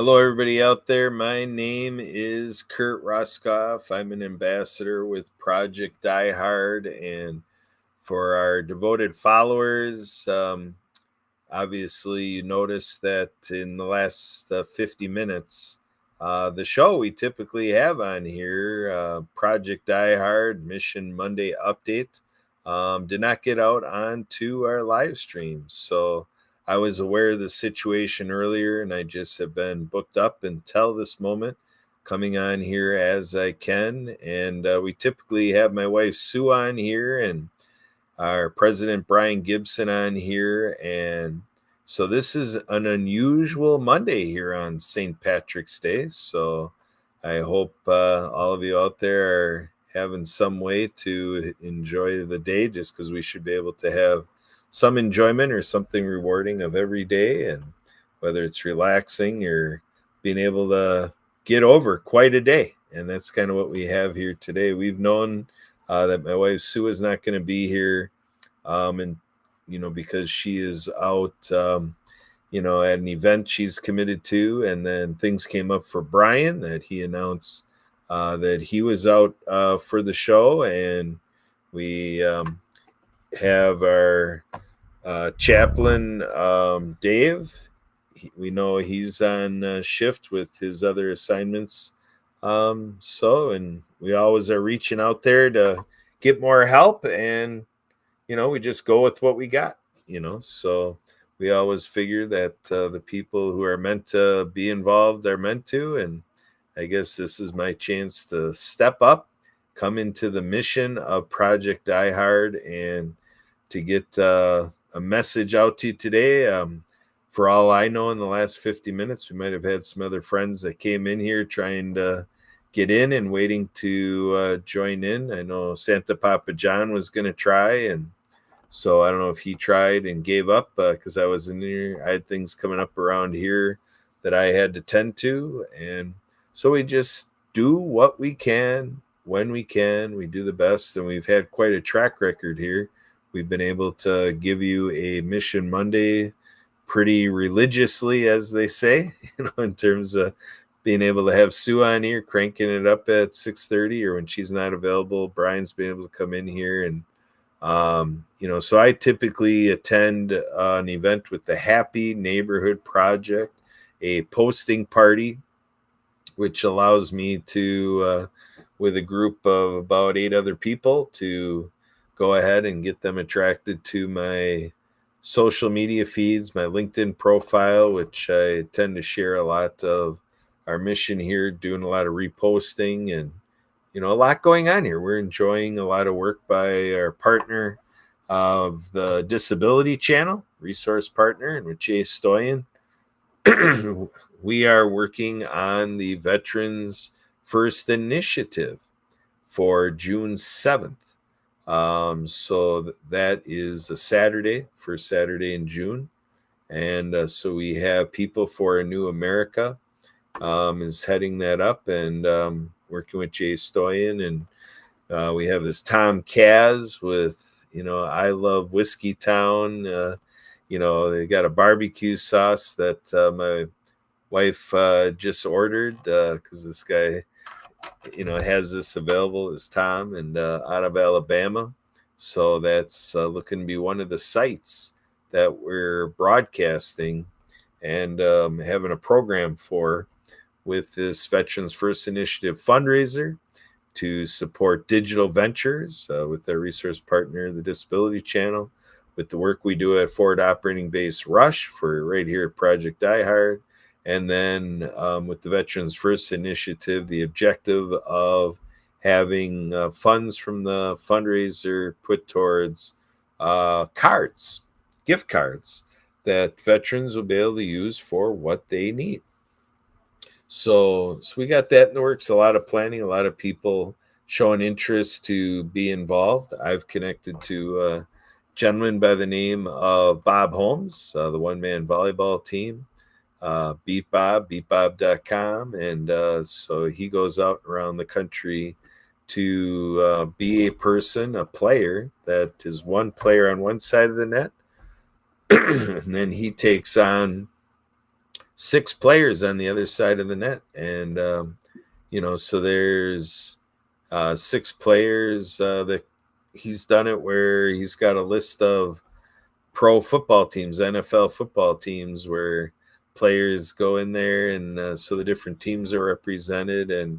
Hello, everybody out there. My name is Kurt Roskoff. I'm an ambassador with Project Die Hard. And for our devoted followers, obviously, you notice that in the last 50 minutes, the show we typically have on here, Project Die Hard Mission Monday Update, did not get out onto our live stream. So I was aware of the situation earlier, and I just have been booked up until this moment, coming on here as I can. And we typically have my wife Sue on here, and our president Brian Gibson on here. And so this is an unusual Monday here on St. Patrick's Day. So I hope all of you out there are having some way to enjoy the day, just because we should be able to have some enjoyment or something rewarding of every day, and whether it's relaxing or being able to get over quite a day. And that's kind of what we have here today. We've known that my wife Sue is not going to be here, and because she is out, at an event she's committed to, and then things came up for Brian that he announced that he was out for the show, and we have our chaplain Dave. We know he's on shift with his other assignments. And we always are reaching out there to get more help, and we just go with what we got. So we always figure that the people who are meant to be involved are meant to, and I guess this is my chance to step up, come into the mission of Project Die Hard, and to get a message out to you today. For all I know, in the last 50 minutes, we might have had some other friends that came in here trying to get in and waiting to join in. I know Santa Papa John was going to try, and so I don't know if he tried and gave up because I was in here. I had things coming up around here that I had to tend to, and so we just do what we can when we can. We do the best, and we've had quite a track record here. We've been able to give you a Mission Monday pretty religiously, as they say, in terms of being able to have Sue on here, cranking it up at 6:30, or when she's not available, Brian's been able to come in here. And, so I typically attend an event with the Happy Neighborhood Project, a posting party, which allows me to, with a group of about 8 other people, to go ahead and get them attracted to my social media feeds, my LinkedIn profile, which I tend to share a lot of our mission here, doing a lot of reposting, and a lot going on here. We're enjoying a lot of work by our partner of the Disability Channel, resource partner, and with Jay Stoyan. We are working on the Veterans First Initiative for June 7th. So that is a Saturday, first Saturday in June. And so we have People for a New America is heading that up, and working with Jay Stoyan. And we have this Tom Kaz with, I Love Whiskey Town. They got a barbecue sauce that my wife just ordered because this guy has this available, is Tom, and out of Alabama. So that's looking to be one of the sites that we're broadcasting and having a program for, with this Veterans First Initiative fundraiser to support digital ventures with our resource partner, the Disability Channel, with the work we do at Forward Operating Base Rush for right here at Project Die Hard. And then with the Veterans First Initiative, the objective of having funds from the fundraiser put towards cards, gift cards, that veterans will be able to use for what they need. So we got that in the works, a lot of planning, a lot of people showing interest to be involved. I've connected to a gentleman by the name of Bob Holmes, the one-man volleyball team. Beat Bob, beatbob.com. And so he goes out around the country to be a person, a player that is one player on one side of the net. And then he takes on 6 players on the other side of the net. And, so there's 6 players that he's done it where he's got a list of pro football teams, NFL football teams, where players go in there and so the different teams are represented, and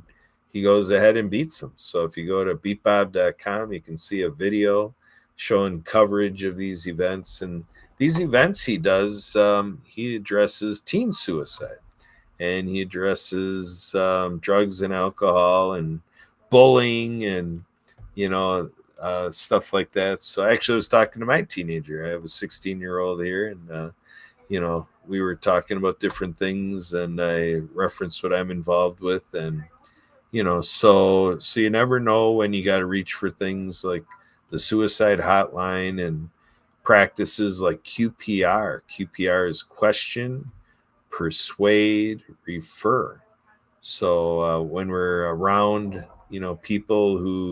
he goes ahead and beats them. So if you go to beatbob.com, you can see a video showing coverage of these events. And these events he does, he addresses teen suicide, and he addresses drugs and alcohol and bullying and, stuff like that. So I actually was talking to my teenager. I have a 16-year-old here, and we were talking about different things, and I referenced what I'm involved with, and so you never know when you got to reach for things like the suicide hotline and practices like QPR. QPR is question, persuade, refer. So when we're around, people who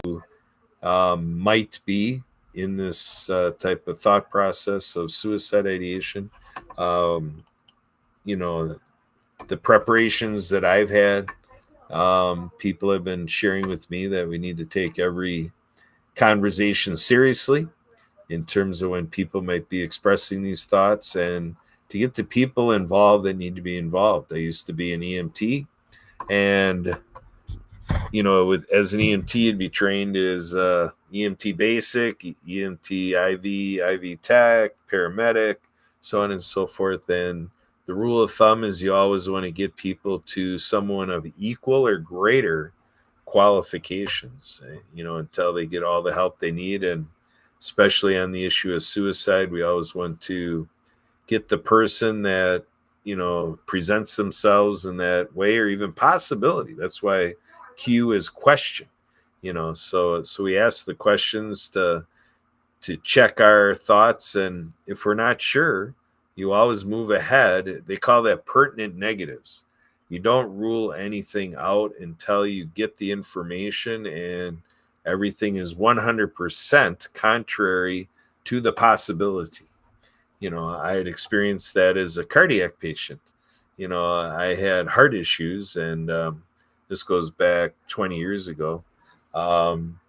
might be in this type of thought process of suicide ideation, um, the preparations that I've had, people have been sharing with me that we need to take every conversation seriously in terms of when people might be expressing these thoughts, and to get the people involved that need to be involved. I used to be an EMT, and as an EMT, you'd be trained as EMT basic, EMT IV, IV tech, paramedic, so on and so forth. And the rule of thumb is you always want to get people to someone of equal or greater qualifications, until they get all the help they need. And especially on the issue of suicide, we always want to get the person that, presents themselves in that way, or even possibility. That's why Q is question, so we ask the questions to check our thoughts. And if we're not sure, you always move ahead. They call that pertinent negatives. You don't rule anything out until you get the information and everything is 100% contrary to the possibility. I had experienced that as a cardiac patient. I had heart issues, and this goes back 20 years ago. And,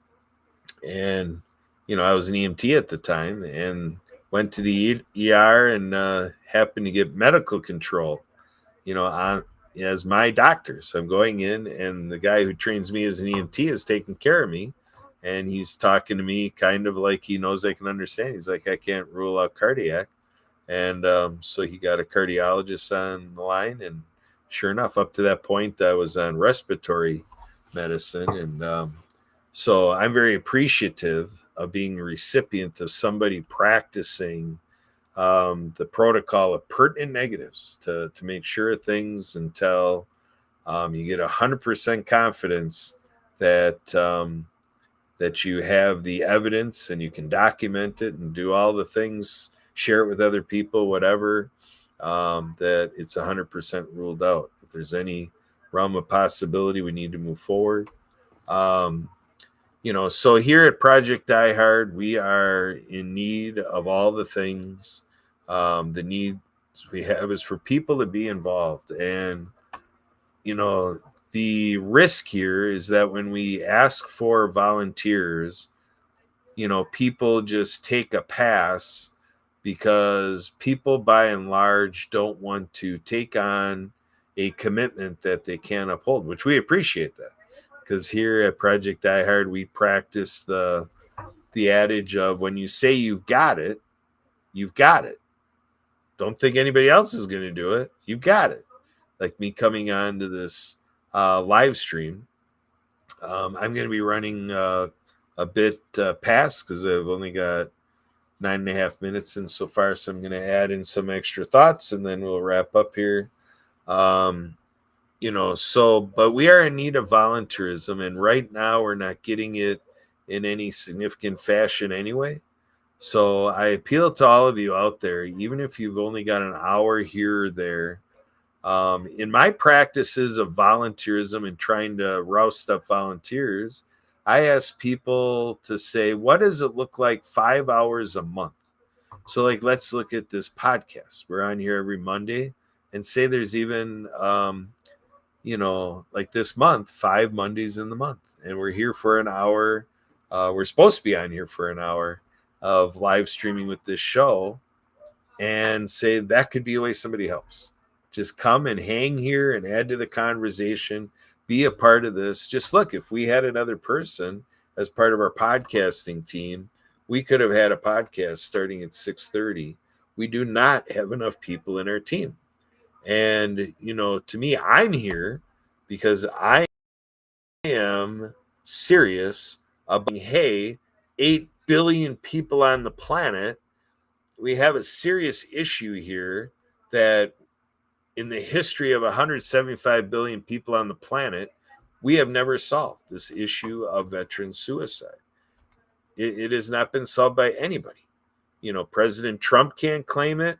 I was an EMT at the time and went to the ER and happened to get medical control, on as my doctor. So I'm going in, and the guy who trains me as an EMT is taking care of me. And he's talking to me kind of like he knows I can understand. He's like, I can't rule out cardiac. And so he got a cardiologist on the line. And sure enough, up to that point, I was on respiratory medicine. And so I'm very appreciative of being a recipient of somebody practicing the protocol of pertinent negatives to make sure of things until you get 100% confidence that you have the evidence and you can document it and do all the things, share it with other people, whatever, that it's 100% ruled out. If there's any realm of possibility, we need to move forward. So here at Project Die Hard, we are in need of all the things. The needs we have is for people to be involved. And, the risk here is that when we ask for volunteers, people just take a pass because people by and large don't want to take on a commitment that they can't uphold, which we appreciate that. Because here at Project Die Hard, we practice the adage of when you say you've got it, you've got it. Don't think anybody else is going to do it. You've got it. Like me coming on to this live stream, I'm going to be running a bit past because I've only got 9.5 minutes in so far. So I'm going to add in some extra thoughts and then we'll wrap up here. But we are in need of volunteerism, and right now we're not getting it in any significant fashion anyway. So I appeal to all of you out there, even if you've only got an hour here or there. In my practices of volunteerism and trying to roust up volunteers, I ask people to say, what does it look like 5 hours a month? So, like, let's look at this podcast. We're on here every Monday. and say there's even, like this month, 5 Mondays in the month, and we're here for an hour. We're supposed to be on here for an hour of live streaming with this show, and say that could be a way somebody helps. Just come and hang here and add to the conversation, be a part of this. Just look, if we had another person as part of our podcasting team, we could have had a podcast starting at 6:30. We do not have enough people in our team. And, to me, I'm here because I am serious about, hey, 8 billion people on the planet. We have a serious issue here that in the history of 175 billion people on the planet, we have never solved this issue of veteran suicide. It has not been solved by anybody. President Trump can't claim it.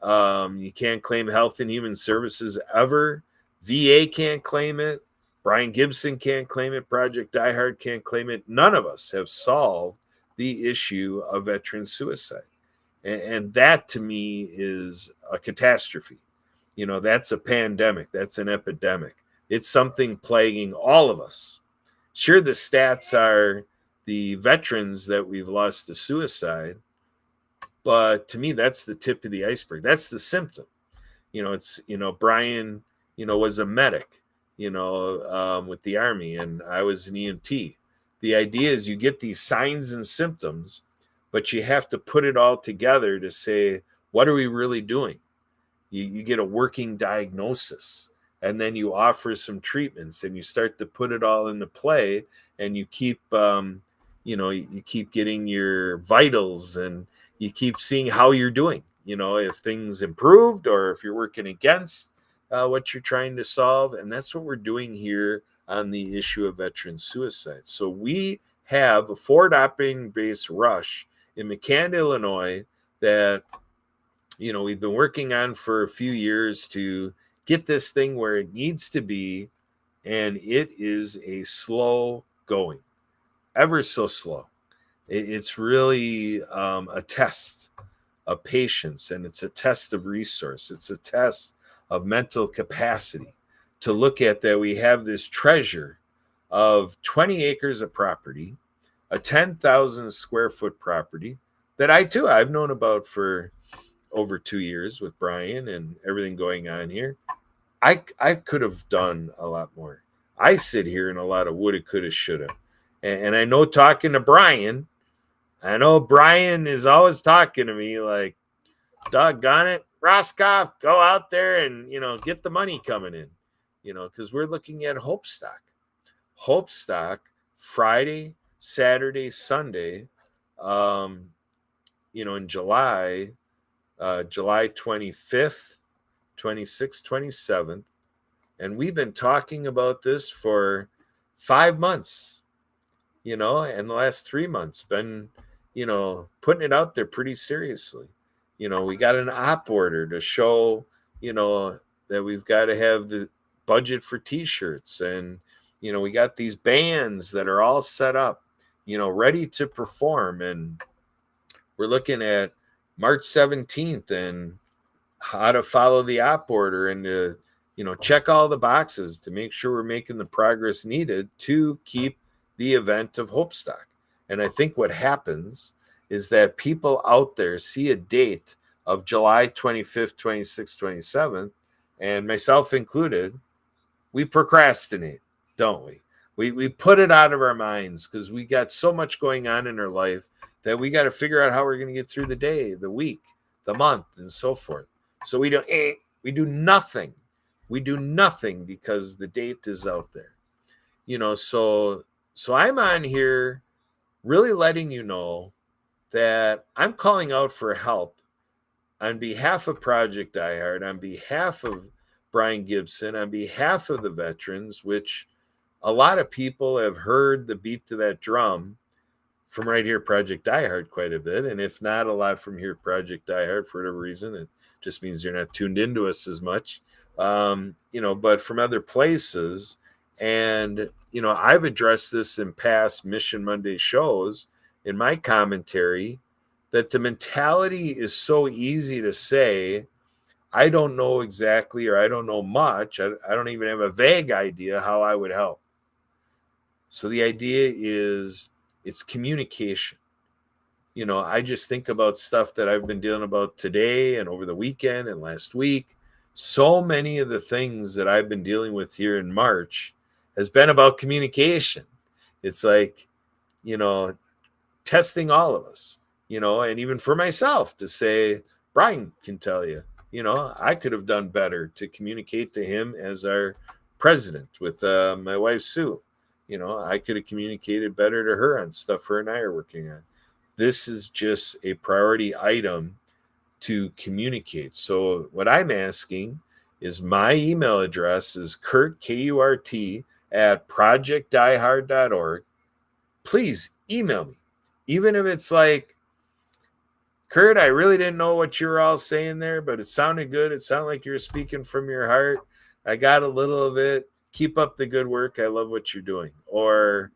You can't claim Health and Human Services ever. VA can't claim it. Brian Gibson can't claim it. Project Die Hard can't claim it. None of us have solved the issue of veteran suicide. And that to me is a catastrophe. That's a pandemic. That's an epidemic. It's something plaguing all of us. Sure, the stats are the veterans that we've lost to suicide, but to me, that's the tip of the iceberg. That's the symptom. It's, Brian, was a medic, with the Army, and I was an EMT. The idea is you get these signs and symptoms, but you have to put it all together to say, what are we really doing? You get a working diagnosis, and then you offer some treatments, and you start to put it all into play, and you keep, you keep getting your vitals, and you keep seeing how you're doing, if things improved or if you're working against what you're trying to solve. And that's what we're doing here on the issue of veteran suicide. So we have a forward operating base rush in McCann, Illinois, that we've been working on for a few years to get this thing where it needs to be, and it is a slow going, ever so slow. It's really a test of patience, and it's a test of resource. It's a test of mental capacity to look at that we have this treasure of 20 acres of property, a 10,000 square foot property that I've known about for over 2 years with Brian and everything going on here. I could have done a lot more. I sit here in a lot of woulda, coulda, shoulda. And I know, talking to Brian, I know Brian is always talking to me like, doggone it, Roscoff, go out there and, get the money coming in, because we're looking at Hope Stock. Hope Stock, Friday, Saturday, Sunday, in July 25th, 26th, 27th. And we've been talking about this for 5 months, and the last 3 months been, putting it out there pretty seriously. We got an op order to show, that we've got to have the budget for t-shirts. And, we got these bands that are all set up, ready to perform. And we're looking at March 17th and how to follow the op order and to, check all the boxes to make sure we're making the progress needed to keep the event of Hope Stock. And I think what happens is that people out there see a date of July 25th, 26th, 27th, and myself included, we procrastinate, don't we? We put it out of our minds because we got so much going on in our life that we got to figure out how we're going to get through the day, the week, the month, and so forth. So we do nothing. We do nothing because the date is out there. So I'm on here really letting you know that I'm calling out for help on behalf of Project Die Hard, on behalf of Brian Gibson, on behalf of the veterans, which a lot of people have heard the beat to that drum from right here, Project Die Hard, quite a bit. And if not a lot from here, Project Die Hard, for whatever reason, it just means you're not tuned into us as much, but from other places. And, I've addressed this in past Mission Monday shows in my commentary, that the mentality is so easy to say, I don't know exactly, or I don't know much. I don't even have a vague idea how I would help. So the idea is it's communication. I just think about stuff that I've been dealing about today and over the weekend and last week. So many of the things that I've been dealing with here in March has been about communication. It's like, you know, testing all of us, and even for myself to say, Brian can tell you, I could have done better to communicate to him as our president with my wife, Sue. I could have communicated better to her on stuff her and I are working on. This is just a priority item to communicate. So what I'm asking is my email address is Kurt, Kurt, at projectdiehard.org. Please email me. Even if it's like, Kurt, I really didn't know what you were all saying there, but it sounded good. It sounded like you were speaking from your heart. I got a little of it. Keep up the good work. I love what you're doing. Or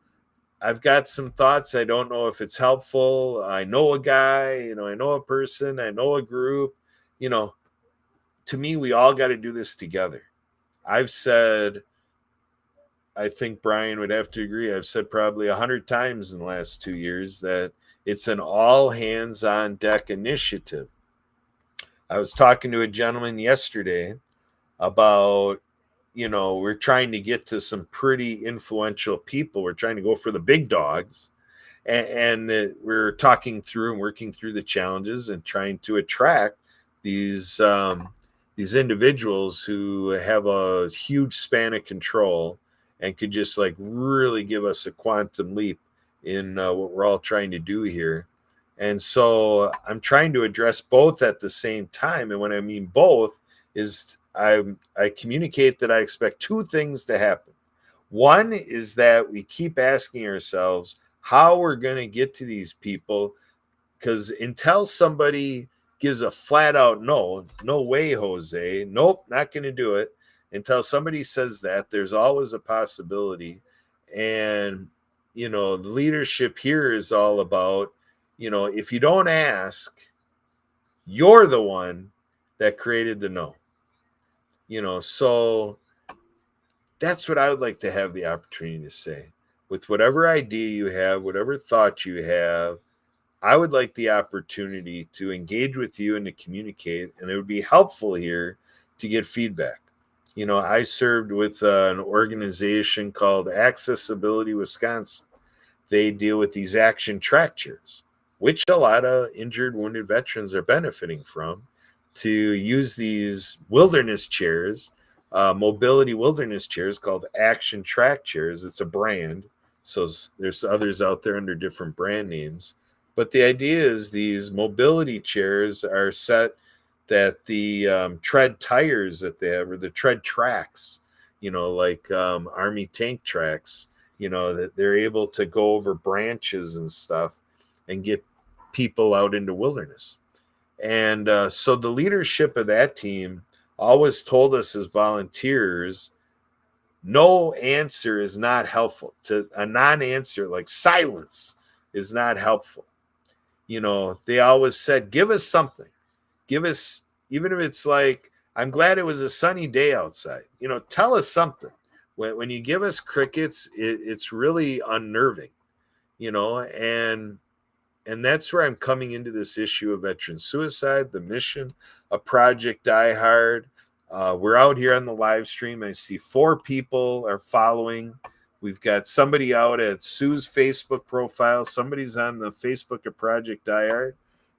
I've got some thoughts. I don't know if it's helpful. I know a guy, I know a person, I know a group. You know, to me, we all got to do this together. I've said, I think Brian would have to agree. I've said probably 100 times in the last 2 years that it's an all hands on deck initiative. I was talking to a gentleman yesterday about, we're trying to get to some pretty influential people. We're trying to go for the big dogs. And we're talking through and working through the challenges and trying to attract these individuals who have a huge span of control and could just like really give us a quantum leap in what we're all trying to do here. And so I'm trying to address both at the same time. And when I mean both is I communicate that I expect two things to happen. One is that we keep asking ourselves how we're going to get to these people, because until somebody gives a flat out no way, Jose, nope, not going to do it. Until somebody says that, there's always a possibility. And, the leadership here is all about, if you don't ask, you're the one that created the no. So that's what I would like to have the opportunity to say. With whatever idea you have, whatever thought you have, I would like the opportunity to engage with you and to communicate. And it would be helpful here to get feedback. I served with an organization called Accessibility Wisconsin. They deal with these action track chairs, which a lot of injured, wounded veterans are benefiting from, to use these wilderness chairs, mobility wilderness chairs called action track chairs. It's a brand. So there's others out there under different brand names. But the idea is these mobility chairs are set that the tread tires that they have, or the tread tracks, like Army tank tracks, that they're able to go over branches and stuff and get people out into wilderness. And so the leadership of that team always told us as volunteers, no answer is not helpful. To a non-answer, like silence, is not helpful. They always said, give us something. Give us, even if it's like, I'm glad it was a sunny day outside. Tell us something. When you give us crickets, it's really unnerving, and that's where I'm coming into this issue of veteran suicide, the mission of Project Die Hard. We're out here on the live stream. I see 4 people are following. We've got somebody out at Sue's Facebook profile. Somebody's on the Facebook of Project Die Hard,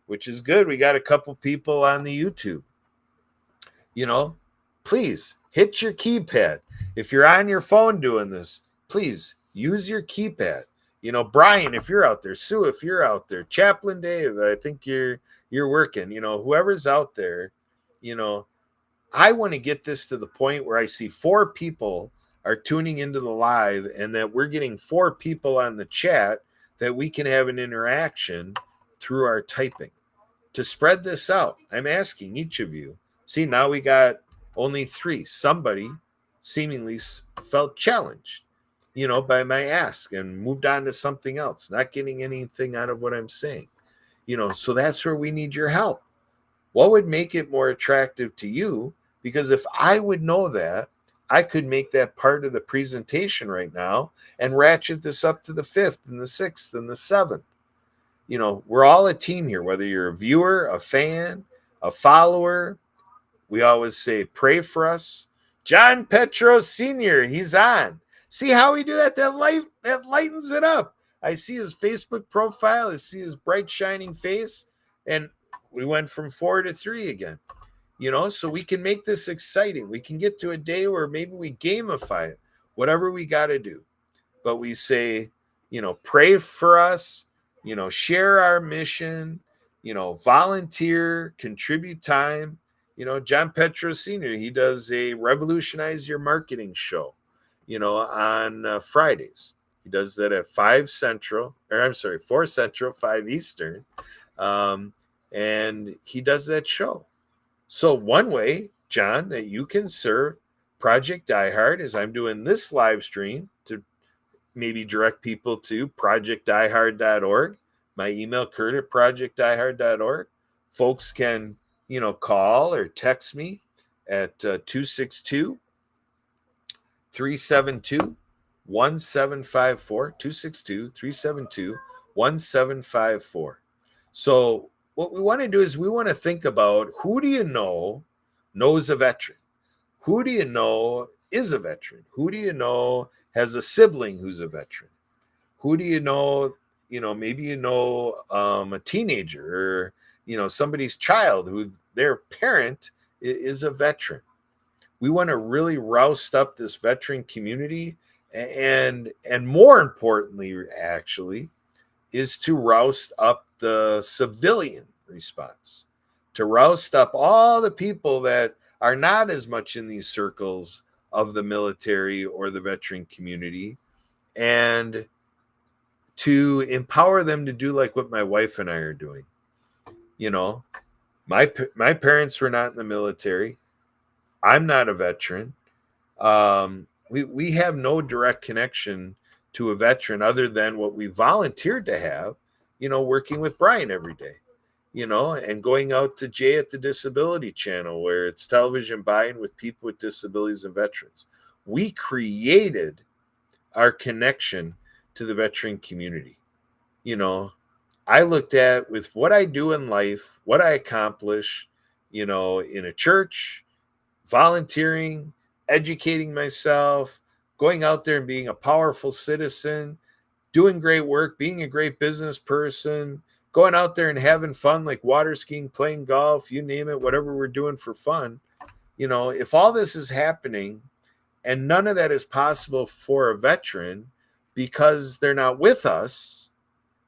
which is good. We got a couple people on the YouTube. Please hit your keypad. If you're on your phone doing this, please use your keypad. Brian, if you're out there, Sue, if you're out there, Chaplain Dave, I think you're working, whoever's out there, I want to get this to the point where I see 4 people are tuning into the live, and that we're getting 4 people on the chat that we can have an interaction through our typing to spread this out. I'm asking each of you. See, now we got only 3. Somebody seemingly felt challenged, by my ask and moved on to something else, not getting anything out of what I'm saying. So that's where we need your help. What would make it more attractive to you? Because if I would know that, I could make that part of the presentation right now and ratchet this up to the 5th and the 6th and the 7th. We're all a team here, whether you're a viewer, a fan, a follower. We always say, pray for us. John Petro Sr., he's on. See how we do that? That lightens it up. I see his Facebook profile. I see his bright, shining face. And we went from 4 to 3 again. So we can make this exciting. We can get to a day where maybe we gamify it, whatever we got to do. But we say, pray for us, share our mission, volunteer, contribute time. John Petro Sr., he does a Revolutionize Your Marketing show, on Fridays. He does that at 4 Central, 5 Eastern. And he does that show. So one way, John, that you can serve Project Die Hard is I'm doing this live stream to maybe direct people to projectdiehard.org. My email, Kurt@projectdiehard.org. Folks can, call or text me at 262 372 1754. 262 372 1754. So what we want to do is we want to think about, who do you know knows a veteran? Who do you know is a veteran? Who do you know has a sibling who's a veteran? Who do you know, maybe a teenager or, somebody's child who their parent is a veteran. We want to really roust up this veteran community, and more importantly, actually, is to roust up the civilian response, to roust up all the people that are not as much in these circles of the military or the veteran community, and to empower them to do like what my wife and I are doing. My parents were not in the military. I'm not a veteran. We have no direct connection to a veteran other than what we volunteered to have, working with Brian every day, and going out to Jay at the Disability Channel, where it's television buy-in with people with disabilities and veterans. We created our connection to the veteran community. I looked at, with what I do in life, what I accomplish, in a church, volunteering, educating myself, going out there and being a powerful citizen, doing great work, being a great business person, going out there and having fun, like water skiing, playing golf, you name it, whatever we're doing for fun. If all this is happening and none of that is possible for a veteran because they're not with us,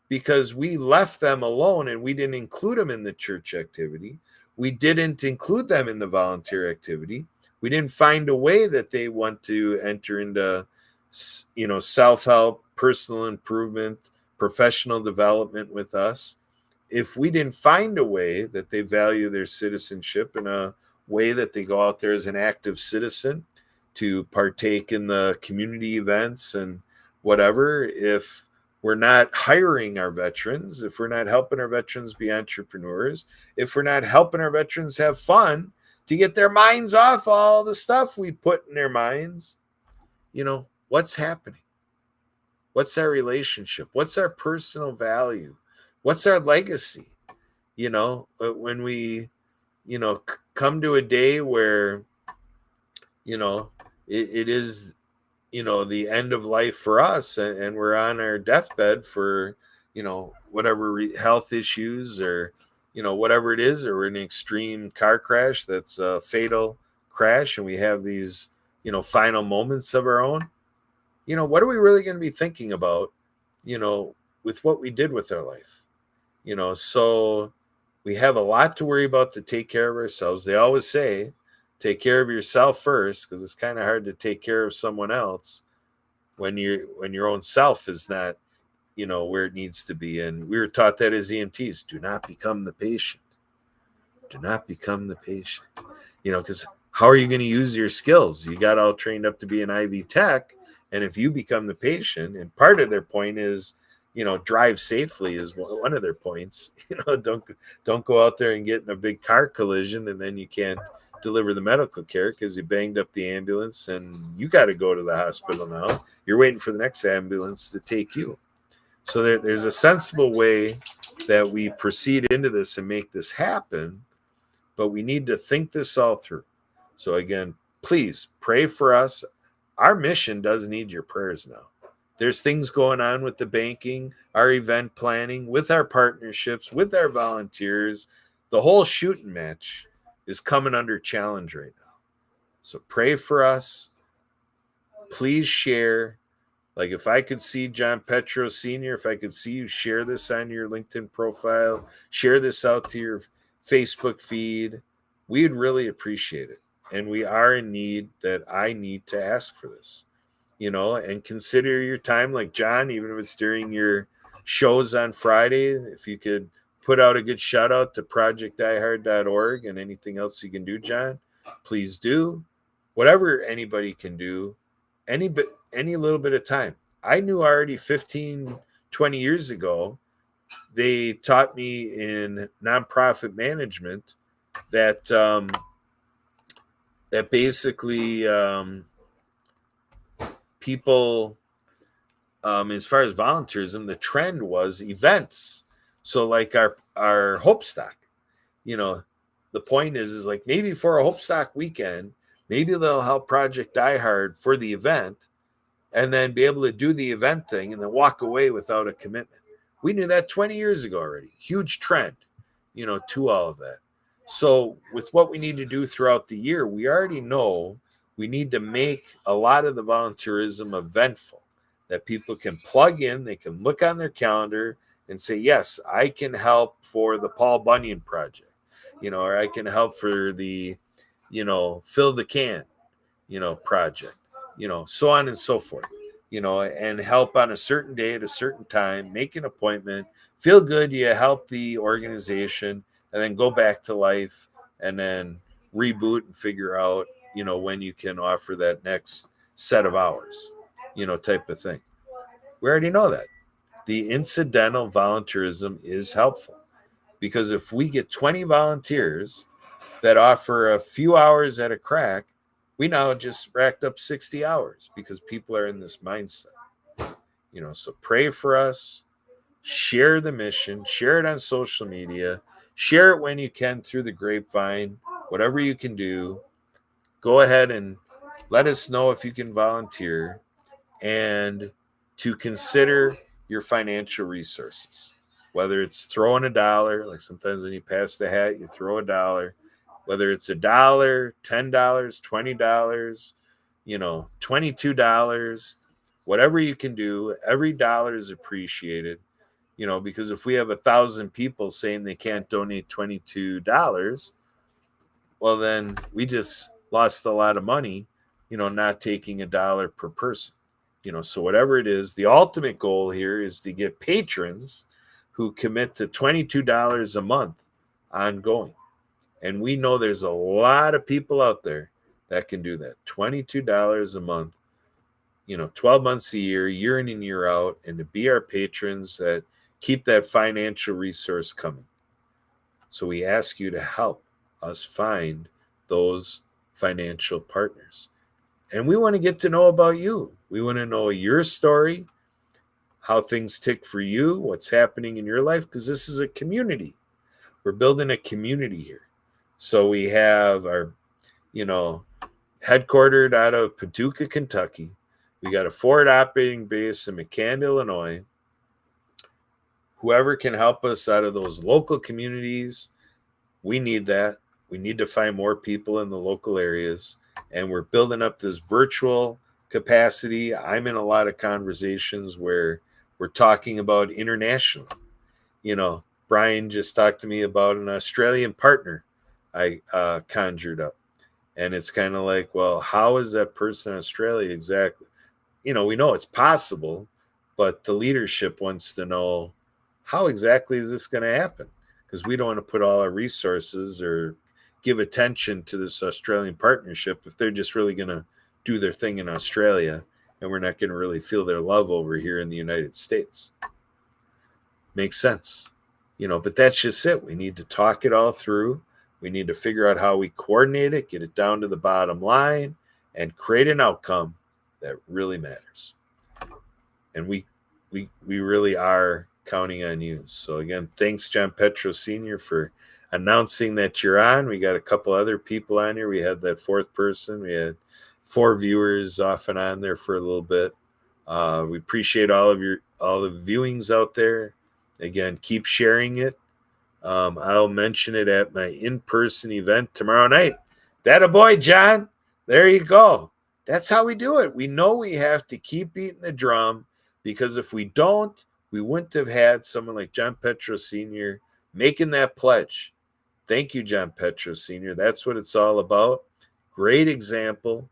because we left them alone and we didn't include them in the church activity, we didn't include them in the volunteer activity, we didn't find a way that they want to enter into, self-help, personal improvement, professional development with us, if we didn't find a way that they value their citizenship in a way that they go out there as an active citizen to partake in the community events and whatever, if we're not hiring our veterans, if we're not helping our veterans be entrepreneurs, if we're not helping our veterans have fun to get their minds off all the stuff we put in their minds, what's happening? What's our relationship? What's our personal value? What's our legacy? When we, come to a day where, it is, the end of life for us, and we're on our deathbed for, whatever health issues or, whatever it is, or we're in an extreme car crash that's a fatal crash, and we have these, final moments of our own. What are we really going to be thinking about, with what we did with our life? So we have a lot to worry about to take care of ourselves. They always say, take care of yourself first, because it's kind of hard to take care of someone else when your own self is not, where it needs to be. And we were taught that as EMTs: do not become the patient. Do not become the patient. Because how are you going to use your skills? You got all trained up to be an IV tech, and if you become the patient, and part of their point is, drive safely is one of their points. Don't go out there and get in a big car collision and then you can't deliver the medical care because you banged up the ambulance and you got to go to the hospital now. You're waiting for the next ambulance to take you. So there's a sensible way that we proceed into this and make this happen, but we need to think this all through. So again, please pray for us. Our mission does need your prayers now. There's things going on with the banking, our event planning, with our partnerships, with our volunteers. The whole shooting match is coming under challenge right now. So pray for us. Please share. Like if I could see John Petro Sr., if I could see you share this on your LinkedIn profile, share this out to your Facebook feed, we'd really appreciate it. And we are in need that I need to ask for this, and consider your time like John, even if it's during your shows on Friday, if you could put out a good shout out to projectdiehard.org and anything else you can do, John, please do. Whatever anybody can do, any little bit of time. I knew already 15, 20 years ago, they taught me in nonprofit management that that basically people, as far as volunteerism, the trend was events. So like our Hope Stock, the point is like maybe for a Hope Stock weekend, maybe they'll help Project Die Hard for the event and then be able to do the event thing and then walk away without a commitment. We knew that 20 years ago already. Huge trend, to all of that. So with what we need to do throughout the year, we already know we need to make a lot of the volunteerism eventful, that people can plug in, they can look on their calendar and say, yes, I can help for the Paul Bunyan Project, or I can help for the, fill the can, project, so on and so forth, and help on a certain day at a certain time, make an appointment, feel good, you help the organization, and then go back to life and then reboot and figure out, when you can offer that next set of hours, type of thing. We already know that. The incidental volunteerism is helpful because if we get 20 volunteers that offer a few hours at a crack, we now just racked up 60 hours because people are in this mindset. So pray for us, share the mission, share it on social media, share it when you can through the grapevine, whatever you can do. Go ahead and let us know if you can volunteer and to consider your financial resources, whether it's throwing $1, like sometimes when you pass the hat, you throw $1, whether it's $1, $10, $20, $22, whatever you can do, every dollar is appreciated, because if we have 1,000 people saying they can't donate $22, well, then we just lost a lot of money, not taking $1 per person. So whatever it is, the ultimate goal here is to get patrons who commit to $22 a month ongoing. And we know there's a lot of people out there that can do that. $22 a month, 12 months a year in and year out, and to be our patrons that keep that financial resource coming. So we ask you to help us find those financial partners. And we want to get to know about you. We want to know your story, how things tick for you, what's happening in your life, because this is a community. We're building a community here. So we have our, headquartered out of Paducah, Kentucky. We got a forward operating base in McCann, Illinois. Whoever can help us out of those local communities, we need that. We need to find more people in the local areas. And we're building up this virtual capacity. I'm in a lot of conversations where we're talking about international. Brian just talked to me about an Australian partner I conjured up. And it's kind of like, well, how is that person in Australia exactly? We know it's possible, but the leadership wants to know how exactly is this going to happen? Because we don't want to put all our resources or give attention to this Australian partnership if they're just really going to do their thing in Australia and we're not going to really feel their love over here in the United States. Makes sense. But that's just it. We need to talk it all through. We need to figure out how we coordinate it, get it down to the bottom line, and create an outcome that really matters. And we really are counting on you. So again, thanks, John Petro Sr., for announcing that you're on. We got a couple other people on here. We had that fourth person. We had 4 viewers off and on there for a little bit. We appreciate all the viewings out there. Again, keep sharing it. I'll mention it at my in-person event tomorrow night. That a boy, John. There you go. That's how we do it. We know we have to keep beating the drum, because if we don't, we wouldn't have had someone like John Petro Sr. making that pledge. Thank you, John Petro Sr. That's what it's all about. Great example.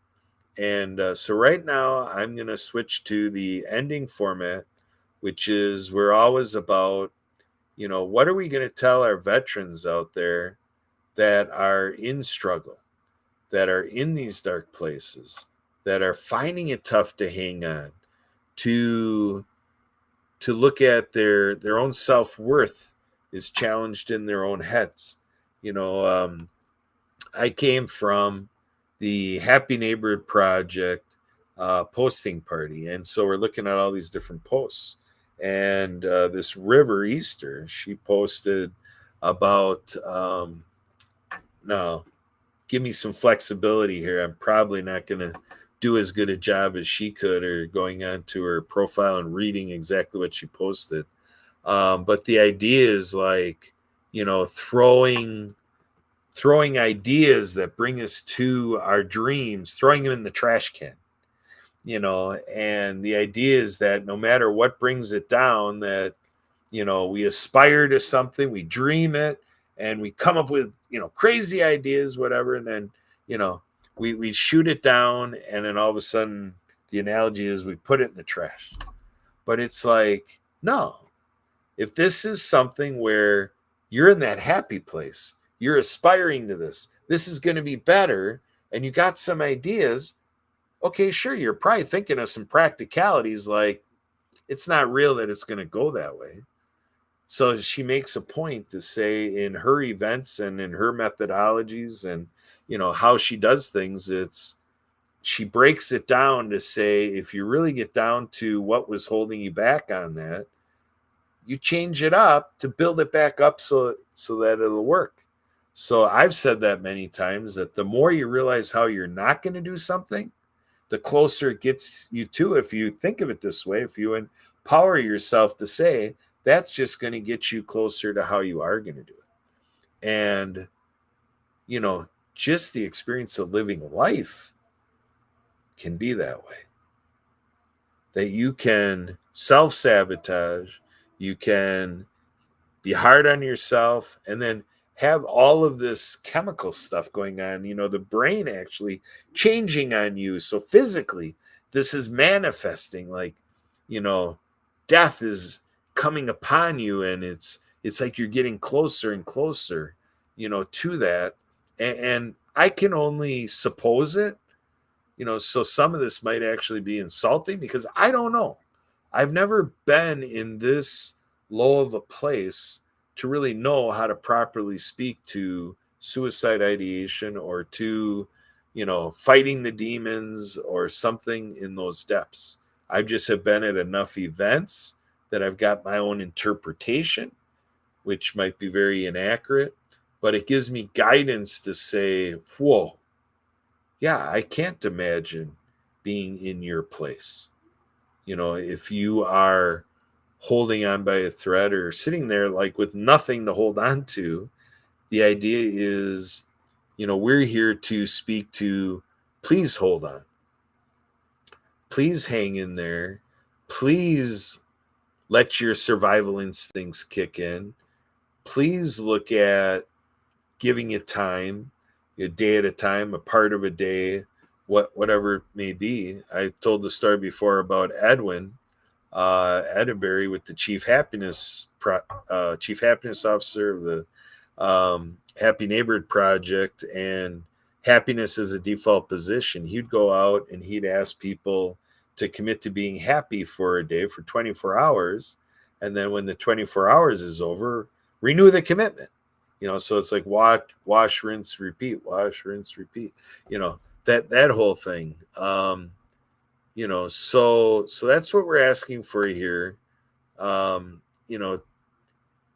And so right now, I'm going to switch to the ending format, which is we're always about, what are we going to tell our veterans out there that are in struggle, that are in these dark places, that are finding it tough to hang on, to look at their own self-worth is challenged in their own heads. I came from the Happy Neighborhood Project posting party, and so we're looking at all these different posts. And this River Easter, she posted about no, give me some flexibility here. I'm probably not going to do as good a job as she could, or going on to her profile and reading exactly what she posted. But the idea is like, throwing ideas that bring us to our dreams, throwing them in the trash can, and the idea is that no matter what brings it down, that, we aspire to something, we dream it, and we come up with, crazy ideas, whatever. And then, we shoot it down. And then all of a sudden, the analogy is we put it in the trash. But it's like, no, if this is something where you're in that happy place, you're aspiring to this is going to be better, and you got some ideas. Okay, sure, you're probably thinking of some practicalities, like it's not real that it's going to go that way. So she makes a point to say in her events and in her methodologies and, how she does things, she breaks it down to say, if you really get down to what was holding you back on that, you change it up to build it back up so that it'll work. So I've said that many times, that the more you realize how you're not going to do something, the closer it gets you to, if you think of it this way, if you empower yourself to say, that's just going to get you closer to how you are going to do it. And, just the experience of living life can be that way. That you can self-sabotage, you can be hard on yourself, and then have all of this chemical stuff going on, the brain actually changing on you. So physically, this is manifesting, like, death is coming upon you, and it's like you're getting closer and closer, to that. And I can only suppose it, so some of this might actually be insulting, because I don't know. I've never been in this low of a place to really know how to properly speak to suicide ideation, or to, fighting the demons, or something in those depths. I just have been at enough events that I've got my own interpretation, which might be very inaccurate, but it gives me guidance to say, whoa, yeah, I can't imagine being in your place. If you are holding on by a thread, or sitting there like with nothing to hold on to, the idea is, we're here to speak to, please hold on. Please hang in there. Please let your survival instincts kick in. Please look at giving it time, a day at a time, a part of a day, whatever it may be. I told the story before about Edwin Edinbury, with the chief happiness officer of the Happy Neighborhood Project, and happiness as a default position. He'd go out and he'd ask people to commit to being happy for a day, for 24 hours. And then when the 24 hours is over, renew the commitment. So it's like wash, rinse, repeat, wash, rinse, repeat. That whole thing. So that's what we're asking for here. Um, you know,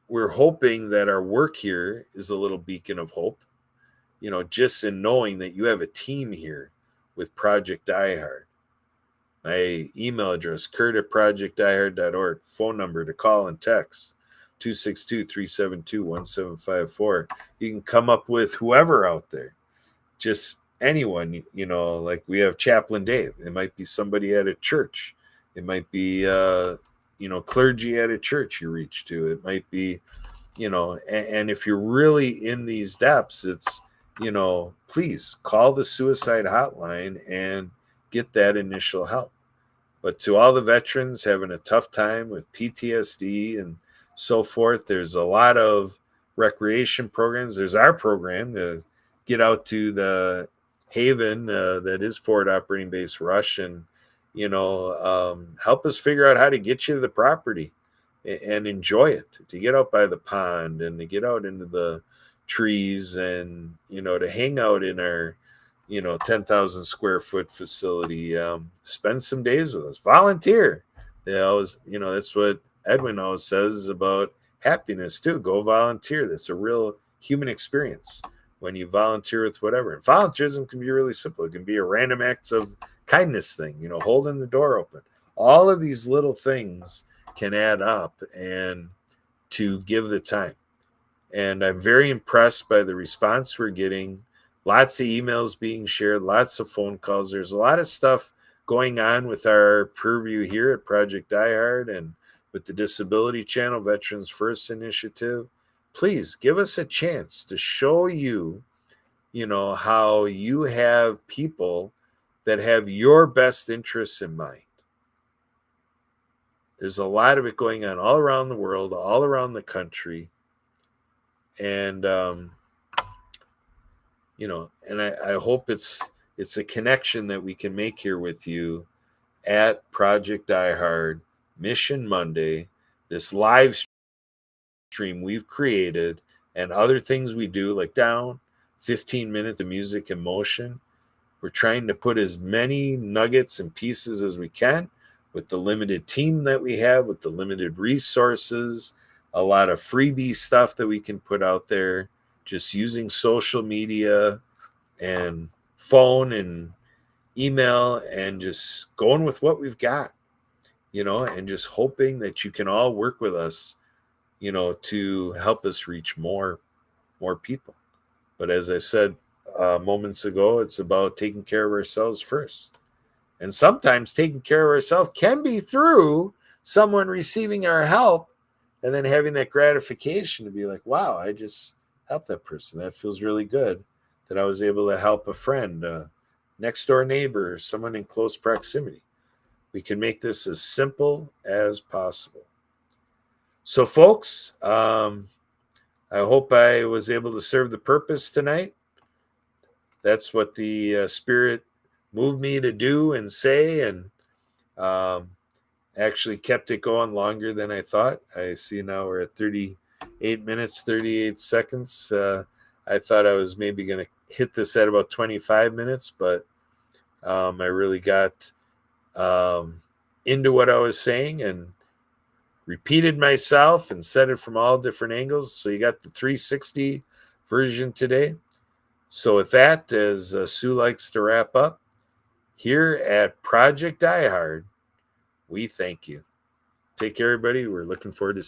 we're hoping that our work here is a little beacon of hope. Just in knowing that you have a team here with Project Diehard. My email address, kurt@projectdiehard.org. Phone number to call and text, 262-372-1754. You can come up with whoever out there, just anyone, like we have Chaplain Dave. It might be somebody at a church. It might be, clergy at a church you reach to. It might be, and if you're really in these depths, it's, please call the suicide hotline and get that initial help. But to all the veterans having a tough time with PTSD and so forth, there's a lot of recreation programs. There's our program to get out to the haven that is Forward Operating Base Rush and, help us figure out how to get you to the property and enjoy it, to get out by the pond and to get out into the trees and, to hang out in our 10,000 square foot facility. Spend some days with us. Volunteer. They always, that's what Edwin always says about happiness too. Go volunteer. That's a real human experience when you volunteer with whatever. And volunteerism can be really simple. It can be a random act of kindness thing, holding the door open. All of these little things can add up and to give the time. And I'm very impressed by the response we're getting. Lots of emails being shared, lots of phone calls. There's a lot of stuff going on with our purview here at Project Diehard and with the Disability Channel Veterans First Initiative. Please give us a chance to show you, how you have people that have your best interests in mind. There's a lot of it going on all around the world, all around the country. And, and I hope it's a connection that we can make here with you at Project Diehard Mission Monday, this live stream we've created and other things we do, like down 15 minutes of music and motion. We're trying to put as many nuggets and pieces as we can with the limited team that we have, with the limited resources, a lot of freebie stuff that we can put out there, just using social media and phone and email and just going with what we've got, and just hoping that you can all work with us, to help us reach more people. But as I said moments ago, it's about taking care of ourselves first. And sometimes taking care of ourselves can be through someone receiving our help and then having that gratification to be like, wow, I just helped that person. That feels really good that I was able to help a friend, next door neighbor, someone in close proximity. We can make this as simple as possible. So, folks, I hope I was able to serve the purpose tonight. That's what the Spirit moved me to do and say, and actually kept it going longer than I thought. I see now we're at 38 minutes, 38 seconds. I thought I was maybe going to hit this at about 25 minutes, but I really got into what I was saying and repeated myself and said it from all different angles. So you got the 360 version today. So with that, as Sue likes to wrap up, here at Project Diehard, we thank you. Take care, everybody. We're looking forward to seeing you.